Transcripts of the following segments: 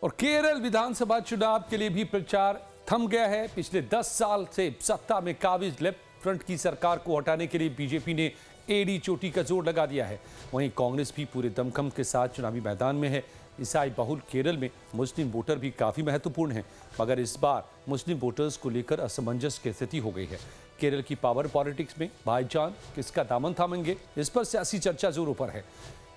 और केरल विधानसभा चुनाव के लिए भी प्रचार थम गया है। पिछले 10 साल से सत्ता में काबिज लेफ्ट फ्रंट की सरकार को हटाने के लिए बीजेपी ने एड़ी चोटी का जोर लगा दिया है। वहीं कांग्रेस भी पूरे दमखम के साथ चुनावी मैदान में है। ईसाई बहुल केरल में मुस्लिम वोटर भी काफी महत्वपूर्ण हैं, मगर इस बार मुस्लिम वोटर्स को लेकर असमंजस की स्थिति हो गई है। केरल की पावर पॉलिटिक्स में भाईजान किसका दामन थामेंगे, इस पर सियासी चर्चा जोरों पर है।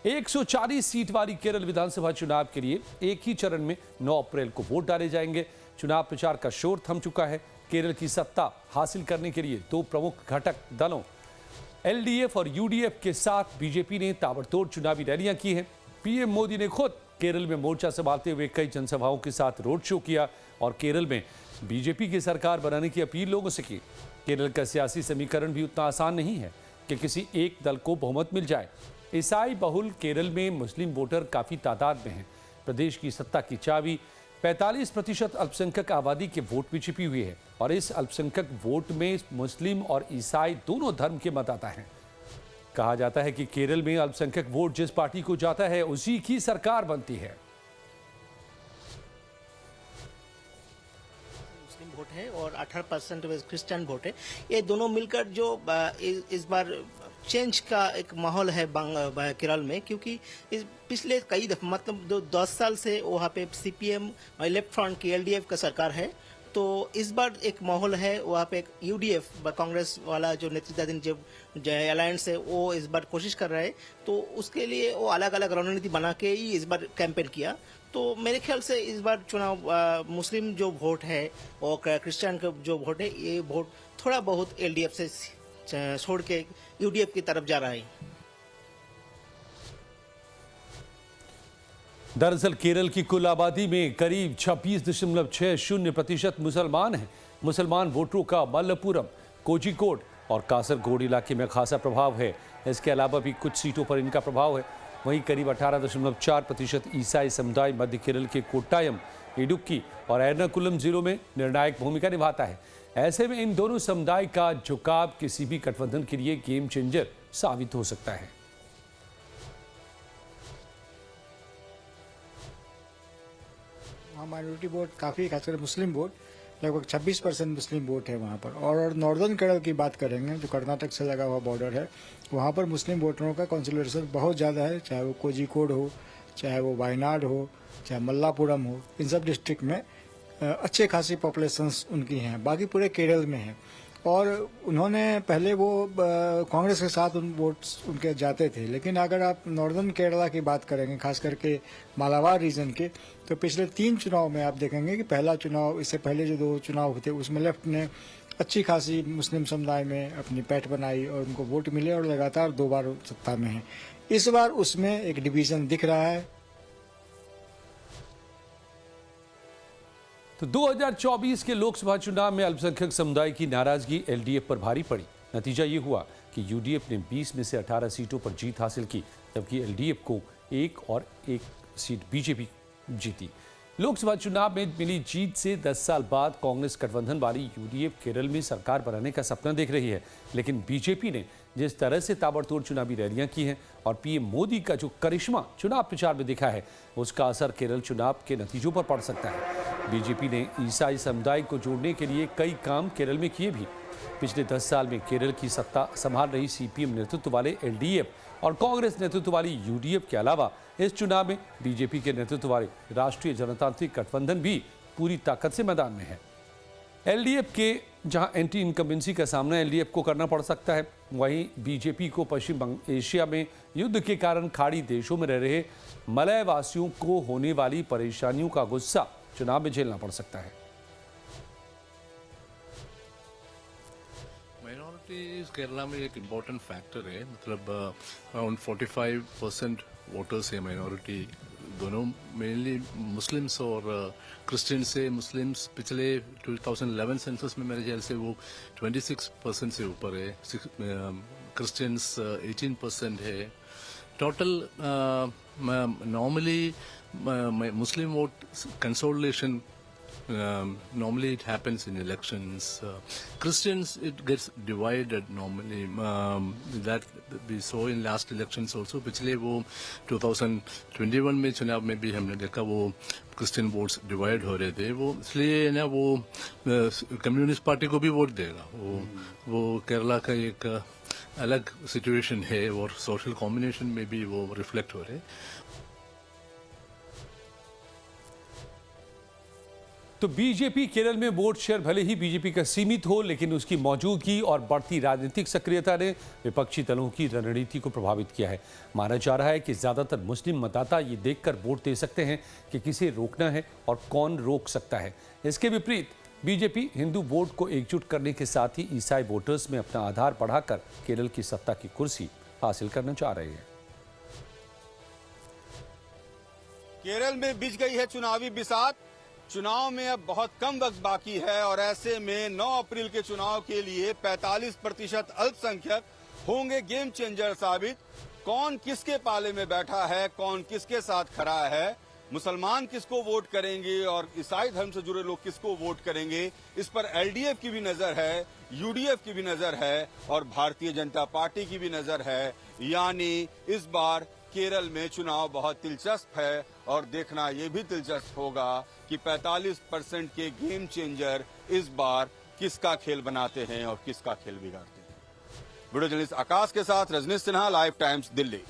140 सीट वाली केरल विधानसभा चुनाव के लिए एक ही चरण में 9 अप्रैल को वोट डाले जाएंगे। चुनाव प्रचार का शोर थम चुका है। केरल की सत्ता हासिल करने के लिए दो प्रमुख घटक दलों एलडीएफ और यूडीएफ के साथ बीजेपी ने ताबड़तोड़ चुनावी रैलियां की हैं। पीएम मोदी ने खुद केरल में मोर्चा संभालते हुए कई जनसभाओं के साथ रोड शो किया और केरल में बीजेपी की सरकार बनाने की अपील लोगों से की। केरल का सियासी समीकरण भी उतना आसान नहीं है कि किसी एक दल को बहुमत मिल जाए। ईसाई बहुल केरल में मुस्लिम वोटर काफी तादाद में हैं। प्रदेश की सत्ता की चाबी 45% अल्पसंख्यक आबादी के वोट में छिपी हुई है और इस अल्पसंख्यक वोट में मुस्लिम और ईसाई दोनों धर्म के मतदाता हैं। कहा जाता है कि केरल में अल्पसंख्यक वोट जिस पार्टी को जाता है उसी की सरकार बनती है। मुस्लिम वोट है और 18% क्रिश्चियन वोट है। ये दोनों मिलकर जो इस बार चेंज का एक माहौल है केरल में, क्योंकि इस पिछले कई दफा मतलब 10 साल से वहाँ पे सीपीएम लेफ्ट फ्रंट की एलडीएफ का सरकार है। तो इस बार एक माहौल है वहाँ पे, एक यूडीएफ कांग्रेस वाला जो नेतृत्वाधीन जो अलायंस है वो इस बार कोशिश कर रहा है। तो उसके लिए वो अलग अलग रणनीति बना के ही इस बार कैंपेन किया। तो मेरे ख्याल से इस बार चुनाव मुस्लिम जो वोट है और क्रिश्चियन का जो वोट है, ये वोट थोड़ा बहुत एलडीएफ से छोड़ के यूडीएफ की तरफ जा रहा है। दरअसल केरल की कुल आबादी में करीब 26.60% मुसलमान हैं। मुसलमान वोटरों का मल्लपुरम, कोझिकोड और कासरगोड इलाके में खासा प्रभाव है। इसके अलावा भी कुछ सीटों पर इनका प्रभाव है। वहीं करीब 18.4% ईसाई समुदाय मध्य केरल के कोट्टायम, इडुक्की और एर्नाकुलम जिलों में निर्णायक भूमिका निभाता है। ऐसे में इन दोनों समुदाय का झुकाव किसी भी गठबंधन के लिए गेम चेंजर साबित हो सकता है। वहाँ माइनॉरिटी वोट काफ़ी, खासकर मुस्लिम वोट लगभग 26% मुस्लिम वोट है वहाँ पर। और नॉर्दर्न केरल की बात करेंगे, जो कर्नाटक से लगा हुआ बॉर्डर है, वहाँ पर मुस्लिम वोटरों का कॉन्सोलिडेशन बहुत ज़्यादा है। चाहे वो कोझिकोड हो, चाहे वो वायनाड हो, चाहे मल्लापुरम हो, इन सब डिस्ट्रिक्ट में अच्छे खासी पॉपुलेशंस उनकी हैं। बाकी पूरे केरल में है। और उन्होंने पहले वो कांग्रेस के साथ उन वोट्स उनके जाते थे, लेकिन अगर आप नॉर्दर्न केरला की बात करेंगे, खास करके मालाबार रीजन के, तो पिछले 3 चुनाव में आप देखेंगे कि पहला चुनाव, इससे पहले जो 2 चुनाव हुए थे, उसमें लेफ्ट ने अच्छी खासी मुस्लिम समुदाय में अपनी पैठ बनाई और उनको वोट मिले और लगातार 2 बार सत्ता में है। इस बार उसमें एक डिवीजन दिख रहा है। तो 2024 के लोकसभा चुनाव में अल्पसंख्यक समुदाय की नाराजगी एलडीएफ पर भारी पड़ी। नतीजा ये हुआ कि यूडीएफ ने 20 में से 18 सीटों पर जीत हासिल की, जबकि एलडीएफ को 1 सीट बीजेपी जीती। लोकसभा चुनाव में मिली जीत से 10 साल बाद कांग्रेस गठबंधन वाली यूडीएफ केरल में सरकार बनाने का सपना देख रही है। लेकिन बीजेपी ने जिस तरह से ताबड़तोड़ चुनावी रैलियां की हैं और पीएम मोदी का जो करिश्मा चुनाव प्रचार में दिखा है, उसका असर केरल चुनाव के नतीजों पर पड़ सकता है। बीजेपी ने ईसाई समुदाय को जोड़ने के लिए कई काम केरल में किए भी। पिछले 10 साल में केरल की सत्ता संभाल रही सीपीएम नेतृत्व वाले एलडीएफ और कांग्रेस नेतृत्व वाली यूडीएफ के अलावा इस चुनाव में बीजेपी के नेतृत्व वाले राष्ट्रीय जनतांत्रिक गठबंधन भी पूरी ताकत से मैदान में है। एलडीएफ के जहां एंटी इनकम्बेंसी का सामना एलडीएफ को करना पड़ सकता है, वहीं बीजेपी को पश्चिम एशिया में युद्ध के कारण खाड़ी देशों में रह रहे मलय वासियों को होने वाली परेशानियों का गुस्सा चुनाव में झेलना पड़ सकता है। माइनॉरिटी केरला में एक इम्पोर्टेंट फैक्टर है। मतलब अराउंड 45% वोटर्स है माइनॉरिटी, दोनों मेनली मुस्लिम्स और क्रिश्चियन से। मुस्लिम्स पिछले 2011 सेंसस में मेरे ख्याल से वो 26% से ऊपर है। क्रिश्चियंस 18% है। Total normally Muslim vote consolidation, normally it happens in elections. Christians, it gets divided normally. That we saw in last elections also. पिछले वो 2021 में चुनाव में भी हमने देखा वो क्रिश्चियन वोट्स डिवाइड हो रहे थे, वो इसलिए ना वो कम्युनिस्ट पार्टी को भी वोट देगा। वो केरला का एक अलग सिचुएशन है और सोशल कॉम्बिनेशन में भी वो रिफ्लेक्ट हो रहे हैं। तो बीजेपी केरल में वोट शेयर भले ही बीजेपी का सीमित हो, लेकिन उसकी मौजूदगी और बढ़ती राजनीतिक सक्रियता ने विपक्षी दलों की रणनीति को प्रभावित किया है। माना जा रहा है कि ज्यादातर मुस्लिम मतदाता ये देखकर वोट दे सकते हैं कि किसे रोकना है और कौन रोक सकता है। इसके विपरीत बीजेपी हिंदू वोट को एकजुट करने के साथ ही ईसाई वोटर्स में अपना आधार बढ़ाकर केरल की सत्ता की कुर्सी हासिल करना चाह रही है। केरल में बिछ गई है चुनावी बिसात। चुनाव में अब बहुत कम वक्त बाकी है और ऐसे में 9 अप्रैल के चुनाव के लिए 45% अल्पसंख्यक होंगे गेम चेंजर साबित। कौन किसके पाले में बैठा है, कौन किसके साथ खड़ा है, मुसलमान किसको वोट करेंगे और ईसाई धर्म से जुड़े लोग किसको वोट करेंगे, इस पर एलडीएफ की भी नजर है, यूडीएफ की भी नजर है और भारतीय जनता पार्टी की भी नजर है। यानी इस बार केरल में चुनाव बहुत दिलचस्प है और देखना यह भी दिलचस्प होगा कि 45% के गेम चेंजर इस बार किसका खेल बनाते हैं और किसका खेल बिगाड़ते हैं। वीडियो जर्नलिस्ट आकाश के साथ रजनीश सिन्हा, लाइव टाइम्स, दिल्ली।